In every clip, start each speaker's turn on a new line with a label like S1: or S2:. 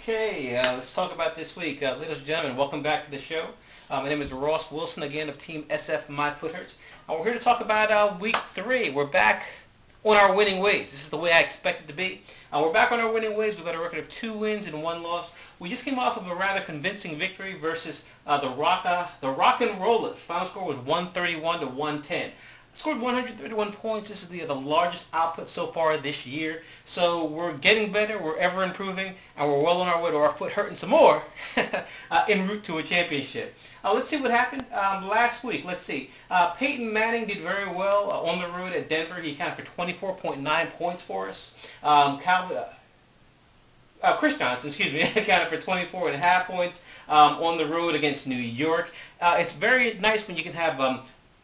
S1: Okay, let's talk about this week. Ladies and gentlemen, welcome back to the show. My name is Ross Wilson, again, of Team SF My Foot Hurts. We're here to talk about Week 3. We're back on our winning ways. This is the way I expect it to be. We're back on our winning ways. We've got a record of 2 wins and 1 loss. We just came off of a rather convincing victory versus the Rock and Rollers. Final score was 131 to 110. Scored 131 points. This is the largest output so far this year. So we're getting better, we're ever improving, and we're well on our way to our foot hurting some more en route to a championship. Let's see what happened last week. Let's see. Peyton Manning did very well on the road at Denver. He accounted for 24.9 points for us. Chris Johnson, accounted for 24.5 points on the road against New York. It's very nice when you can have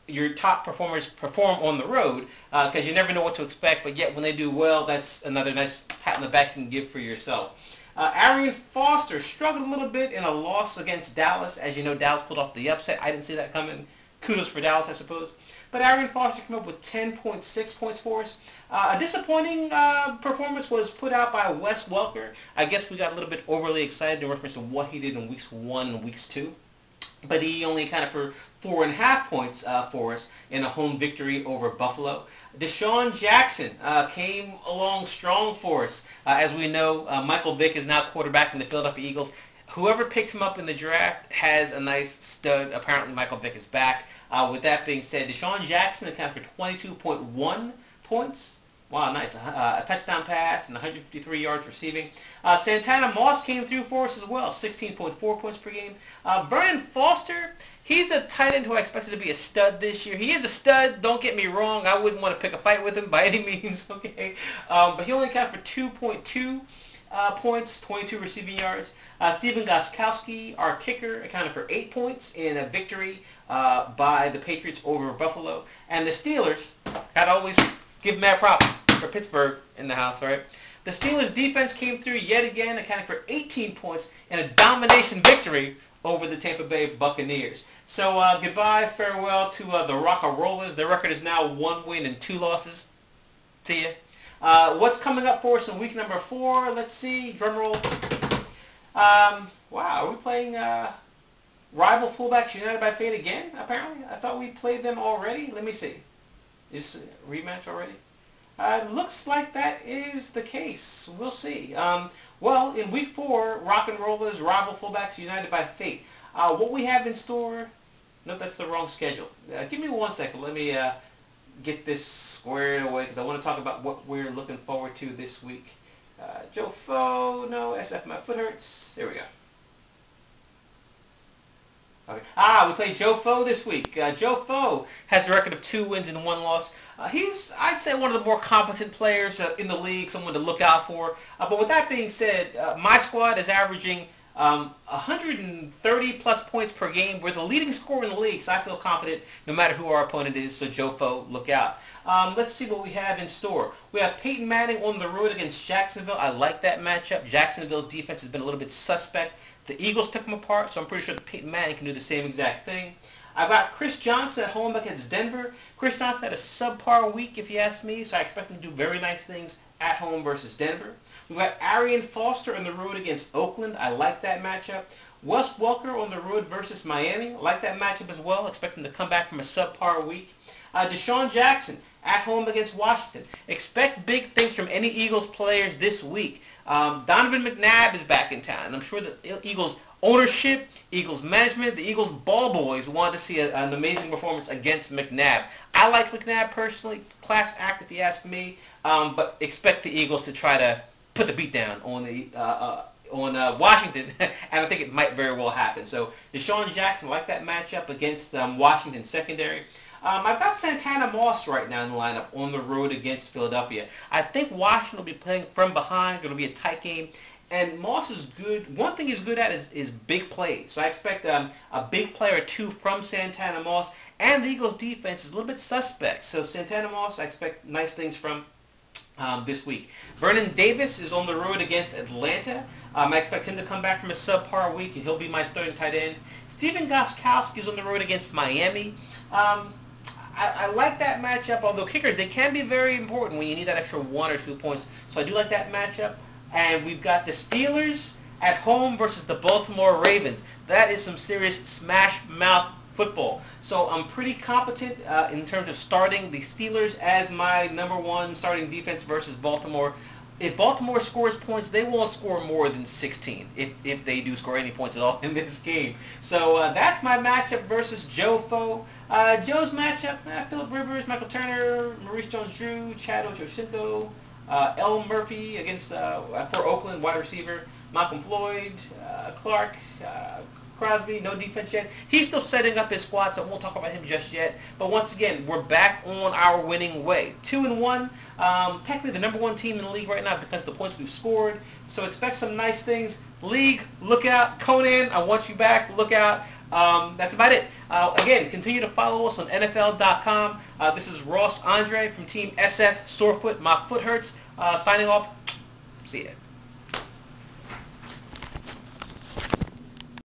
S1: your top performers perform on the road because you never know what to expect, but yet when they do well, that's another nice pat on the back you can give for yourself. Arian Foster struggled a little bit in a loss against Dallas. As you know, Dallas pulled off the upset. I didn't see that coming. Kudos for Dallas, I suppose. But Arian Foster came up with 10.6 points for us. A disappointing performance was put out by Wes Welker. I guess we got a little bit overly excited in reference to what he did in weeks 1 and weeks 2. But he only accounted for 4.5 points for us in a home victory over Buffalo. Deshaun Jackson came along strong for us. As we know, Michael Vick is now quarterback in the Philadelphia Eagles. Whoever picks him up in the draft has a nice stud. Apparently, Michael Vick is back. With that being said, Deshaun Jackson accounted for 22.1 points. Wow, nice. A touchdown pass and 153 yards receiving. Santana Moss came through for us as well, 16.4 points per game. Vernon Foster, he's a tight end who I expected to be a stud this year. He is a stud, don't get me wrong. I wouldn't want to pick a fight with him by any means, okay? But he only accounted for 2.2 points, 22 receiving yards. Stephen Gostkowski, our kicker, accounted for 8 points in a victory by the Patriots over Buffalo. And the Steelers, gotta always give mad props for Pittsburgh in the house, right? The Steelers' defense came through yet again, accounting for 18 points in a domination victory over the Tampa Bay Buccaneers. So goodbye, farewell to the Rock and Rollers. Their record is now 1 win and 2 losses. See ya. What's coming up for us in week number 4? Let's see. Drum roll. Wow, are we playing rival fullbacks United by Fate again, apparently? I thought we played them already. Let me see. Is a rematch already? Looks like that is the case. We'll see. Well, in week 4, Rock and Rollers, rival fullbacks united by fate. What we have in store? No, that's the wrong schedule. Give me 1 second. Let me get this squared away because I want to talk about what we're looking forward to this week. Joe Faux, no, SF My Foot Hurts. There we go. Okay. We played Joe Faux this week. Joe Faux has a record of 2 wins and 1 loss. He's, I'd say, one of the more competent players in the league, someone to look out for. But with that being said, my squad is averaging 130-plus points per game. We're the leading scorer in the league, so I feel confident no matter who our opponent is, so Joe Faux, look out. Let's see what we have in store. We have Peyton Manning on the road against Jacksonville. I like that matchup. Jacksonville's defense has been a little bit suspect. The Eagles took them apart, so I'm pretty sure that Peyton Manning can do the same exact thing. I've got Chris Johnson at home against Denver. Chris Johnson had a subpar week, if you ask me, so I expect him to do very nice things at home versus Denver. We've got Arian Foster on the road against Oakland. I like that matchup. Wes Welker on the road versus Miami. I like that matchup as well. Expect him to come back from a subpar week. Deshaun Jackson at home against Washington. Expect big things from any Eagles players this week. Donovan McNabb is back in town, and I'm sure the Eagles ownership, Eagles management, the Eagles ball boys want to see an amazing performance against McNabb. I like McNabb personally, class act if you ask me, but expect the Eagles to try to put the beat down on Washington, and I think it might very well happen. So Deshaun Jackson, like that matchup against Washington secondary. I've got Santana Moss right now in the lineup on the road against Philadelphia. I think Washington will be playing from behind. It'll be a tight game. And Moss is good. One thing he's good at is big plays. So I expect a big play or 2 from Santana Moss. And the Eagles' defense is a little bit suspect. So Santana Moss, I expect nice things from this week. Vernon Davis is on the road against Atlanta. I expect him to come back from a subpar week, and he'll be my starting tight end. Stephen Gostkowski is on the road against Miami. I like that matchup, although kickers, they can be very important when you need that extra 1 or 2 points. So I do like that matchup. And we've got the Steelers at home versus the Baltimore Ravens. That is some serious smash mouth football. So I'm pretty competent in terms of starting the Steelers as my #1 starting defense versus Baltimore. If Baltimore scores points, they won't score more than 16 if they do score any points at all in this game. So that's my matchup versus Joe Faux. Joe's matchup, Phillip Rivers, Michael Turner, Maurice Jones-Drew, Chad Ochocinco, L. Murphy against for Oakland, wide receiver, Malcolm Floyd, Clark, Crosby, no defense yet. He's still setting up his squad, so I won't talk about him just yet. But once again, we're back on our winning way. 2-1, technically the #1 team in the league right now because of the points we've scored. So expect some nice things. League, look out. Conan, I want you back. Look out. That's about it. Again, continue to follow us on NFL.com. This is Ross Andre from Team SF Sorefoot. My foot hurts. Signing off. See ya.